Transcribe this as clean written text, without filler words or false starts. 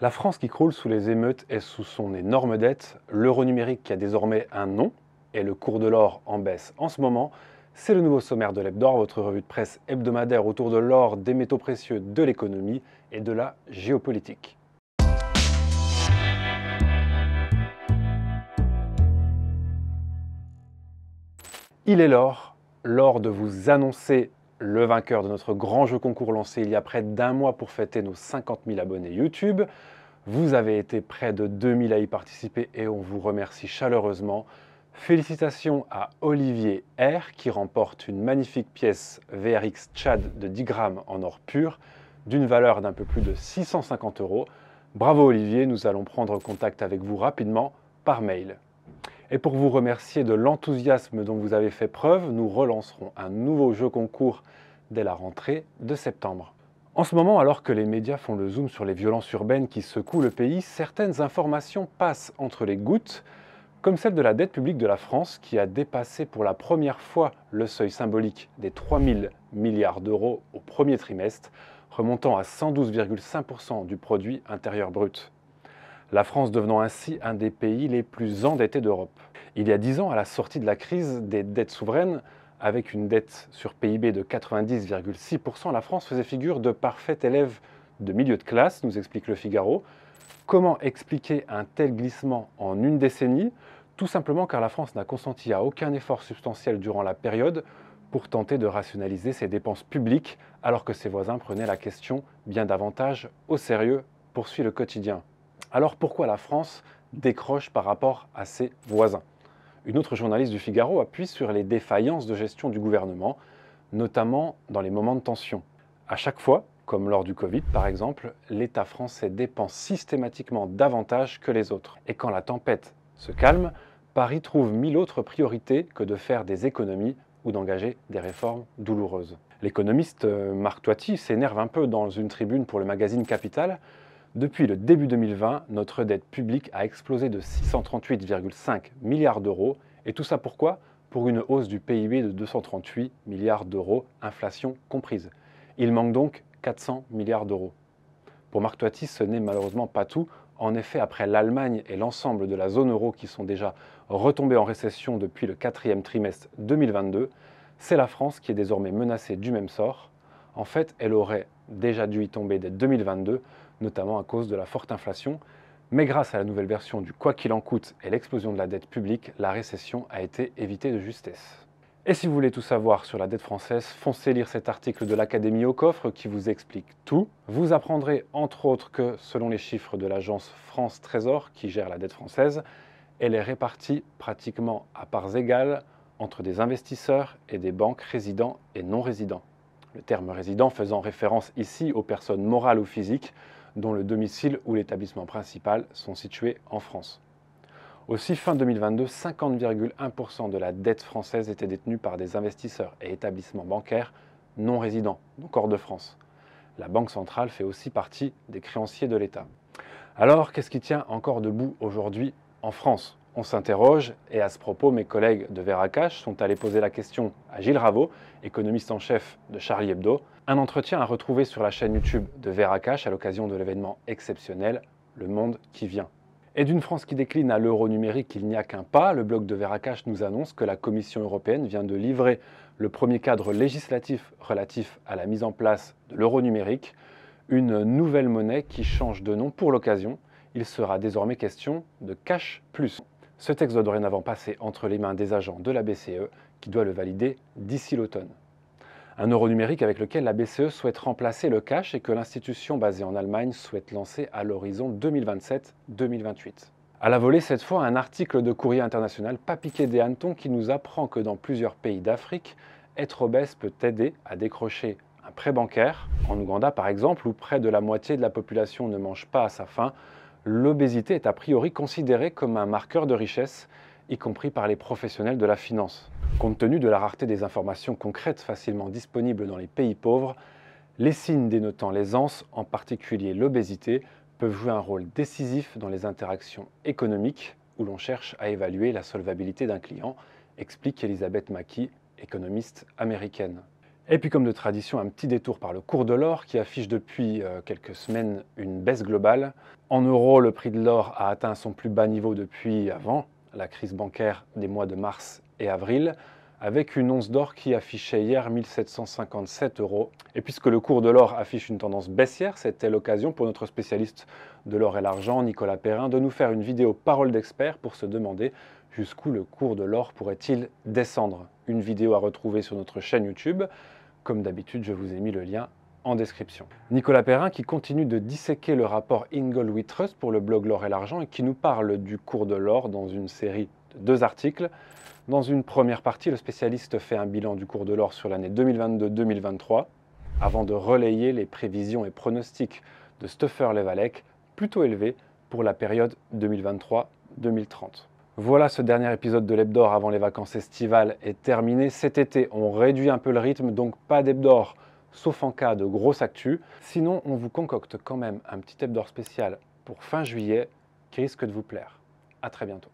La France qui croule sous les émeutes et sous son énorme dette, l'euro numérique qui a désormais un nom et le cours de l'or en baisse en ce moment, c'est le nouveau sommaire de l'Hebdor, votre revue de presse hebdomadaire autour de l'or, des métaux précieux, de l'économie et de la géopolitique. Il est l'or de vous annoncer le vainqueur de notre grand jeu concours lancé il y a près d'un mois pour fêter nos 50 000 abonnés YouTube. Vous avez été près de 2000 à y participer et on vous remercie chaleureusement. Félicitations à Olivier R qui remporte une magnifique pièce VRX Tchad de 10 grammes en or pur d'une valeur d'un peu plus de 650 €. Bravo Olivier, nous allons prendre contact avec vous rapidement par mail. Et pour vous remercier de l'enthousiasme dont vous avez fait preuve, nous relancerons un nouveau jeu concours dès la rentrée de septembre. En ce moment, alors que les médias font le zoom sur les violences urbaines qui secouent le pays, certaines informations passent entre les gouttes, comme celle de la dette publique de la France qui a dépassé pour la première fois le seuil symbolique des 3 000 milliards d'euros au premier trimestre, remontant à 112,5% du produit intérieur brut. La France devenant ainsi un des pays les plus endettés d'Europe. Il y a 10 ans, à la sortie de la crise des dettes souveraines, avec une dette sur PIB de 90,6%, la France faisait figure de parfait élève de milieu de classe, nous explique Le Figaro. Comment expliquer un tel glissement en une décennie? Tout simplement car la France n'a consenti à aucun effort substantiel durant la période pour tenter de rationaliser ses dépenses publiques, alors que ses voisins prenaient la question bien davantage au sérieux, poursuit Le Quotidien. Alors pourquoi la France décroche par rapport à ses voisins? Une autre journaliste du Figaro appuie sur les défaillances de gestion du gouvernement, notamment dans les moments de tension. À chaque fois, comme lors du Covid par exemple, l'État français dépense systématiquement davantage que les autres. Et quand la tempête se calme, Paris trouve 1000 autres priorités que de faire des économies ou d'engager des réformes douloureuses. L'économiste Marc Toiti s'énerve un peu dans une tribune pour le magazine Capital. Depuis le début 2020, notre dette publique a explosé de 638,5 milliards d'euros. Et tout ça pourquoi? Pour une hausse du PIB de 238 milliards d'euros, inflation comprise. Il manque donc 400 milliards d'euros. Pour Marc Toiti, ce n'est malheureusement pas tout. En effet, après l'Allemagne et l'ensemble de la zone euro qui sont déjà retombés en récession depuis le quatrième trimestre 2022, c'est la France qui est désormais menacée du même sort. En fait, elle aurait déjà dû y tomber dès 2022, notamment à cause de la forte inflation. Mais grâce à la nouvelle version du quoi qu'il en coûte et l'explosion de la dette publique, la récession a été évitée de justesse. Et si vous voulez tout savoir sur la dette française, foncez lire cet article de l'Académie au coffre qui vous explique tout. Vous apprendrez entre autres que, selon les chiffres de l'agence France Trésor qui gère la dette française, elle est répartie pratiquement à parts égales entre des investisseurs et des banques résidents et non résidents. Le terme résident faisant référence ici aux personnes morales ou physiques dont le domicile ou l'établissement principal sont situés en France. Aussi, fin 2022, 50,1% de la dette française était détenue par des investisseurs et établissements bancaires non résidents, donc hors de France. La Banque centrale fait aussi partie des créanciers de l'État. Alors, qu'est-ce qui tient encore debout aujourd'hui en France? On s'interroge et à ce propos, mes collègues de Veracash sont allés poser la question à Gilles Raveau, économiste en chef de Charlie Hebdo. Un entretien à retrouver sur la chaîne YouTube de Veracash à l'occasion de l'événement exceptionnel Le Monde qui vient. Et d'une France qui décline à l'euro numérique, il n'y a qu'un pas. Le blog de Veracash nous annonce que la Commission européenne vient de livrer le premier cadre législatif relatif à la mise en place de l'euro numérique, une nouvelle monnaie qui change de nom pour l'occasion. Il sera désormais question de Cash Plus. Ce texte doit dorénavant passer entre les mains des agents de la BCE qui doit le valider d'ici l'automne. Un euro numérique avec lequel la BCE souhaite remplacer le cash et que l'institution basée en Allemagne souhaite lancer à l'horizon 2027-2028. À la volée cette fois, un article de Courrier International pas piqué des hannetons qui nous apprend que dans plusieurs pays d'Afrique, être obèse peut aider à décrocher un prêt bancaire. En Ouganda par exemple, où près de la moitié de la population ne mange pas à sa faim, l'obésité est a priori considérée comme un marqueur de richesse, y compris par les professionnels de la finance. Compte tenu de la rareté des informations concrètes facilement disponibles dans les pays pauvres, les signes dénotant l'aisance, en particulier l'obésité, peuvent jouer un rôle décisif dans les interactions économiques où l'on cherche à évaluer la solvabilité d'un client, explique Elizabeth Mackie, économiste américaine. Et puis comme de tradition, un petit détour par le cours de l'or qui affiche depuis quelques semaines une baisse globale. En euros, le prix de l'or a atteint son plus bas niveau depuis avant la crise bancaire des mois de mars et avril, avec une once d'or qui affichait hier 1757 euros. Et puisque le cours de l'or affiche une tendance baissière, c'était l'occasion pour notre spécialiste de l'or et l'argent, Nicolas Perrin, de nous faire une vidéo parole d'expert pour se demander jusqu'où le cours de l'or pourrait-il descendre. Une vidéo à retrouver sur notre chaîne YouTube. Comme d'habitude, je vous ai mis le lien en description. Nicolas Perrin qui continue de disséquer le rapport Ingle Trust pour le blog L'or et l'argent et qui nous parle du cours de l'or dans une série de 2 articles. Dans une première partie, le spécialiste fait un bilan du cours de l'or sur l'année 2022-2023 avant de relayer les prévisions et pronostics de Stoffer Levalek plutôt élevés pour la période 2023-2030. Voilà, ce dernier épisode de l'Hebdor avant les vacances estivales est terminé. Cet été, on réduit un peu le rythme, donc pas d'Hebdor, sauf en cas de grosse actu. Sinon, on vous concocte quand même un petit Hebdor spécial pour fin juillet qui risque de vous plaire. À très bientôt.